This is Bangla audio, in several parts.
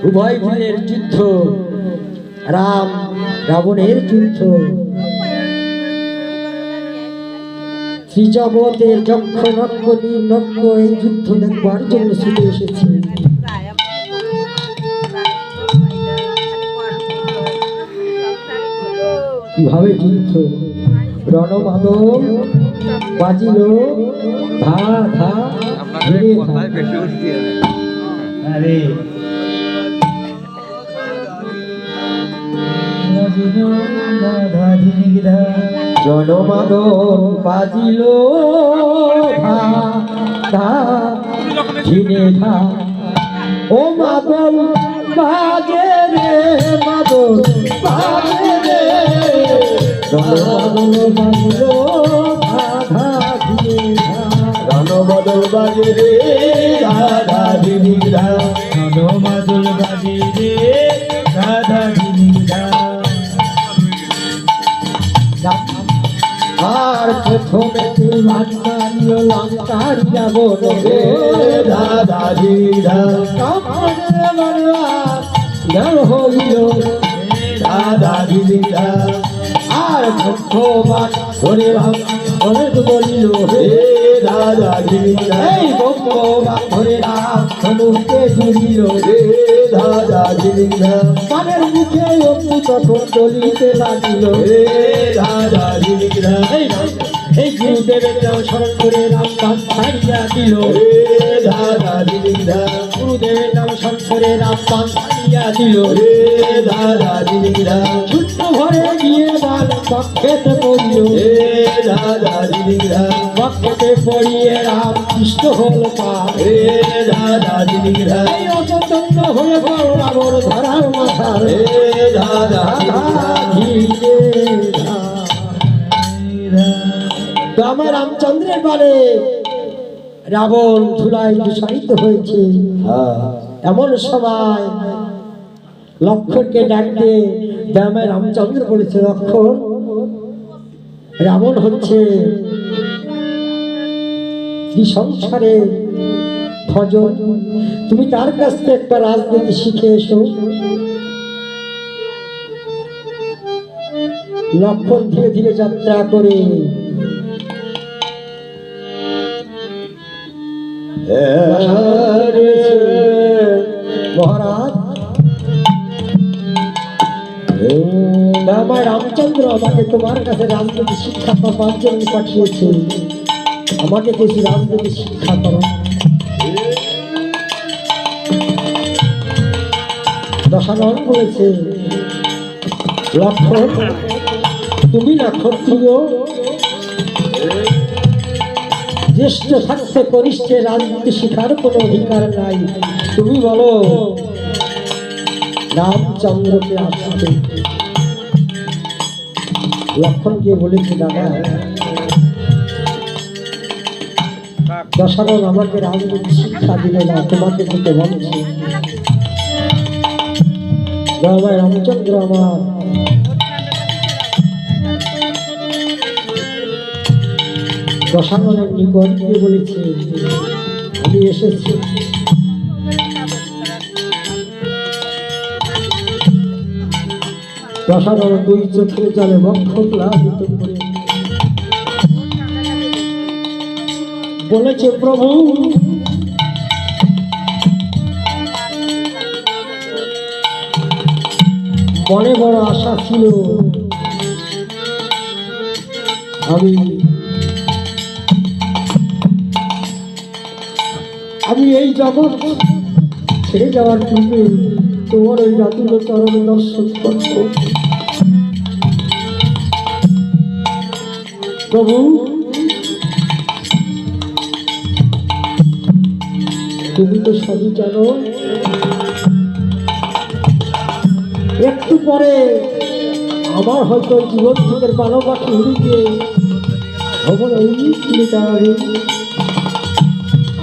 উভয় বীরের যুদ্ধ, রাম রাবণের যুদ্ধ, শ্রীজগতের যক্ষ নক্ষ নির্নক্ষ এই যুদ্ধ দেখবার জন্য ছুটে এসেছে। কিভাবে যুদ্ধ, রণমাদল বাজিল ধা ধা ধীরে ধা। আরে জনমাদল বাজিল ধা ধা ধীরে ধা। ও মাদল বাজে রে, মাদল বাজে রে, জনমাদল বাজিল ধা ধা ধীরে ধা। রণমাদল বাজে রে রাধা ধীরে ধা, জনমাদল বাজে রে রাধা ধীরে ধা। আর প্রথমে লঙ্কারিও লঙ্কার যাব রে রাধা ধীরে ধা, হইল রাধা ধীরে ধা। আর ভগবান ধরে অনেক বলিল হে রাধা ধীরে ধা, এই ভগবান ধরে রাম ধনুকে জুড়িল হে রাধা ধীরে ধা, পানের মুখে অগ্নি তখন জ্বলিতে লাগিল হে রাধা ধীরে ধা। এই গুরুদেবের নাম স্মরণ করে রাম বাণ ছাড়িয়া দিল, হে রাধা ধীরে ধা, গুরুদেবের নাম স্মরণ করে রাম বাণ ছাড়িয়া দিল। হে রাধা ধীরে ধা, ছোট্ট ঘরে গিয়ে বাল পক্ষেতে পড়িল, হে রাধা ধীরে ধা, পক্ষেতে পড়িয়ে রাম কৃষ্ণ হল পা। হে রাধা ধীরে ধা, এই অচৈতন্য হয়ে পড় রাবণ ধরার মাথার হে রাধা ধীরে ধা। তো আমার রামচন্দ্রের বলে রাবণ ধুলায় দূষায়িত হয়েছে। এমন সময় লক্ষণকে ডাক দিয়ে আমার রামচন্দ্র বলেছে, লক্ষণ, রাবণ হচ্ছে সংসারে ভজন, তুমি তার কাছ থেকে একটা রাজনীতি শিখে এসো। লক্ষণ ধীরে ধীরে যাত্রা করে মহারাজ, আমার রামচন্দ্র আমাকে তোমার কাছে রাজনীতি শিক্ষা পাওয়ার জন্য পাঠিয়েছে, আমাকে কিছু রাজনীতি শিক্ষা করো। দশানন বলেছে, লক্ষণ, তুমি না ক্ষত্রিয়, জ্যেষ্ঠ থাকতে কনিষ্ঠে রাজনীতি শিখার কোনো অধিকার নাই, তুমি বলো রামচন্দ্রকে আসতে। লক্ষণকে বলেছে, দাদা, দশানন আমাকে রাজনীতি শিক্ষা দিলে না, তোমাকে দিতে বলছে। রামচন্দ্র আমার দশাননের নিকট গিয়ে বলেছে, আমি এসেছি, দশানন দুই চোখের জলে বক্ষ প্লাবিত করে বলেছে, প্রভু, মনে বড় আশা ছিল আমি এই জগৎ ছেড়ে যাওয়ার পূর্বে তোমার ওই রাতুল চরণ দর্শন করব। প্রভু, তুমি তো সবই জানো, একটু পরে আমার হয়তো জীবন থেকে পালো পাখি উড়িয়ে ভবন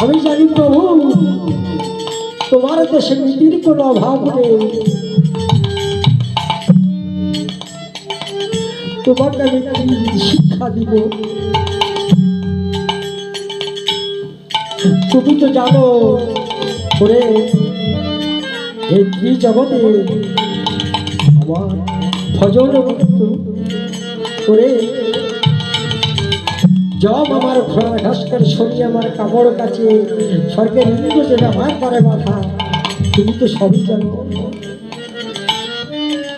আমি জানি প্রভু, তোমার দেশে নীতির কোনো অভাব নেই, তোমাকে আমি শিক্ষা দিব। তুমি তো জানো করে এই ত্রিজগতে আমার ভজন করে জব আমার ঘোড়া ঘাসকার শনি আমার কাপড় কাছে স্বর্গের ইন্দ্র যেটা আমার করে মাথা তুমি তো সবই জানো।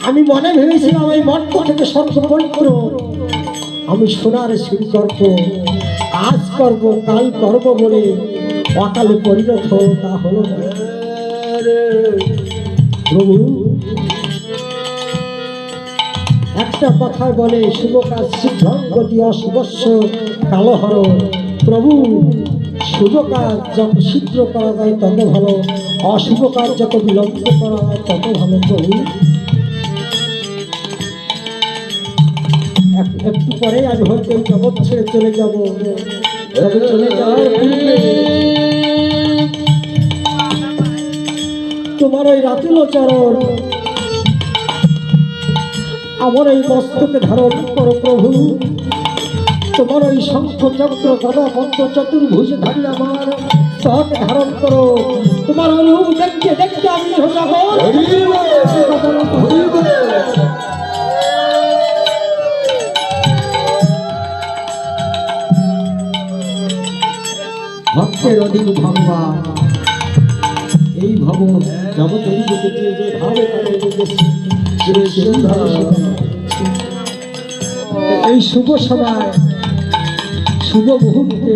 আমি মনে ভেবেছিলাম এই মর্ত থেকে সর্বপণ করো, আমি সোনার সিঁড়ি করব, আজ করব কাল করব বলে অকালে পরিণত হল, তা হলো না। প্রভু একটা কথায় বলে শুভ কাজ শীঘ্রং গতি অশুভস্য কালহর। প্রভু শুভ কাজ যত শীঘ্র করা যায় তত ভালো, অশুভ কাজ যত বিলম্ব করা হয় তত ভালো। প্রভু একটু পরে আমি হয়তো এই জগৎ ছেড়ে চলে যাব, তবে চলে যাওয়ার পূর্বে তোমার ওই রাতুল চরণ আমার এই মস্তকে ধারণ করো প্রভু। তোমার ওই শঙ্খ চক্র গদা পদ্ম চতুর্ভুজ ধারী আমার স্তকে ধারণ করো। তোমার ওই রূপ দেখতে দেখতে আমি ভক্তের অধিক ভগবান এই ভব জগতের যে ভাবে এই শুভ সময় শুভ মুহূর্তে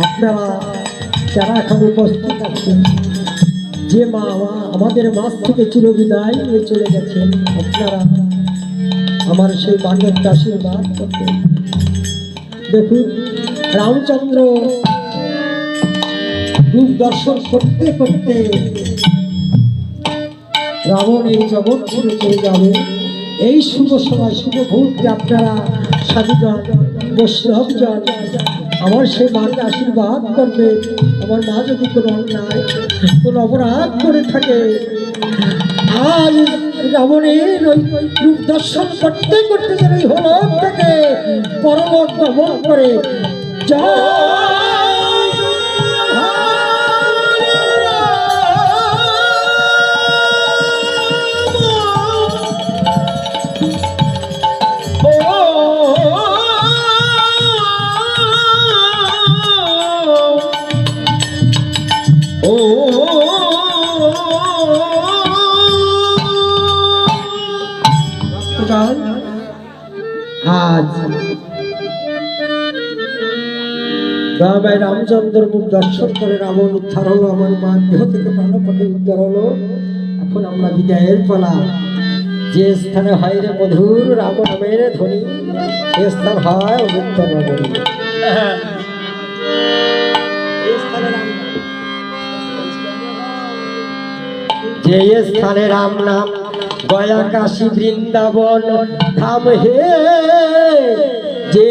আপনারা যারা এখন উপস্থিত আছেন, যে মা আমাদের মাছ থেকে চিরবিদায় নিয়ে চলে গেছেন, আপনারা আমার সেই বাণীর আশীর্বাদ করতেন। দেখুন রামচন্দ্র রূপ দর্শন করতে করতে রাবণ এই জগৎ ছেড়ে চলে যাবে। এই শুভ সময় শুভ মুহূর্তে আপনারা সাধুজন বৈষ্ণবজন আমার সেই মাকে আশীর্বাদ করবে। আমার মা যদি কোনো অন্যায় কোনো অপরাধ করে থাকে, আজ রাবণের ওই রূপ দর্শন করতে করতে যেন এই হলক থেকে পরলোক গমন করে আজ রামায় রামচন্দ্র মুখ দর্শন করে রাবণ উদ্ধার হলো, আমার মা দেহ থেকে প্রাণপটে উদ্ধার হলো। এখন আমরা বিদায়ের পালা। যে স্থানে হয় রে মধুর রাম নামের ধ্বনি, সে স্থান হয় অমৃত নগরী। যে স্থানে রাম নাম গয়া কাশী বৃন্দাবন ধাম হে, যে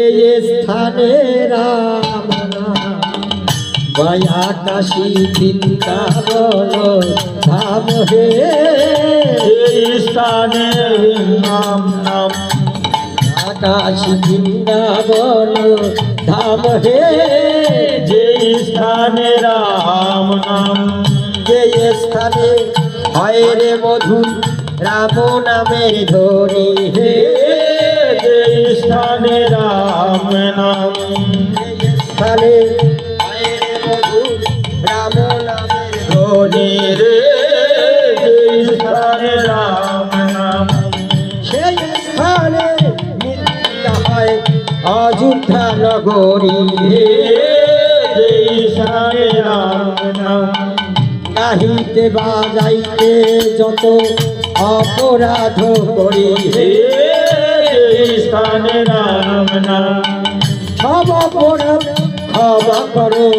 স্থানে রাম নাম গয়া কাশী বৃন্দাবন ধাম হে, যে স্থানে রাম নাম কাশী বৃন্দাবন ধাম হে, যে স্থানে রাম নাম যে স্থানে হয় রে মধুর রাম নামের ধ্বনি হে, যে স্থানে রাম নাম স্থানে হয় রে মধুর রাম নামের ধ্বনি রে, যে স্থানে রাম নাম সেই স্থানে নিত্যা হয় অযোধ্যা নগরী হে, যে স্থানে রাম নাম গাহিতে বাজাইতে যত অপরাধ করি হে, যে স্থানে রাম নাম সব অপরাধ ক্ষমা করো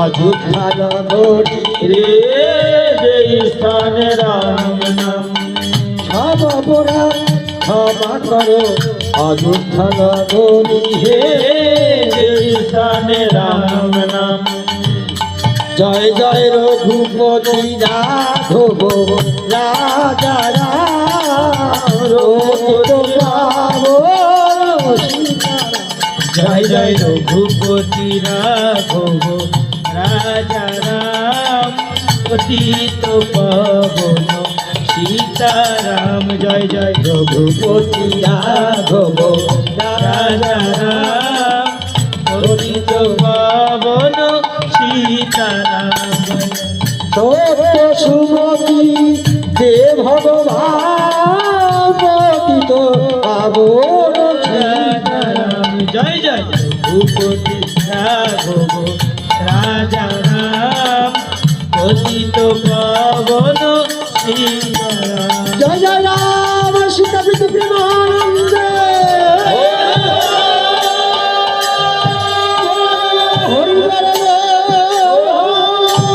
অযোধ্যা নগরী রে, যে স্থানে রাম নাম সব অপরাধ ক্ষমা করো অযোধ্যা নগরী হে, যে স্থানে রাম নাম জয় জয় রঘুপতি রাঘব রাজা রাম জয় জয় রঘুপতি রাঘব রাজা রাম পতিত পাবন সীতারাম জয় জয় রঘুপতি রাঘব রাজা রাম পতিত পাবন সীতারাম জয় জয়। সত্য সুমতি হে ভগবান পতিত পাবন রাম জয় জয় রঘুপতি রাঘব রাজা রাম পতিত পাবন সীতারাম জয় জয় রাম সীতা প্রীতি প্রেমানন্দে হরি বল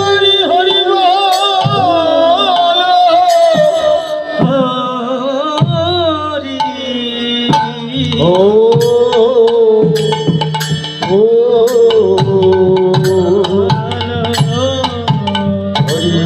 হরি হরি বল হরি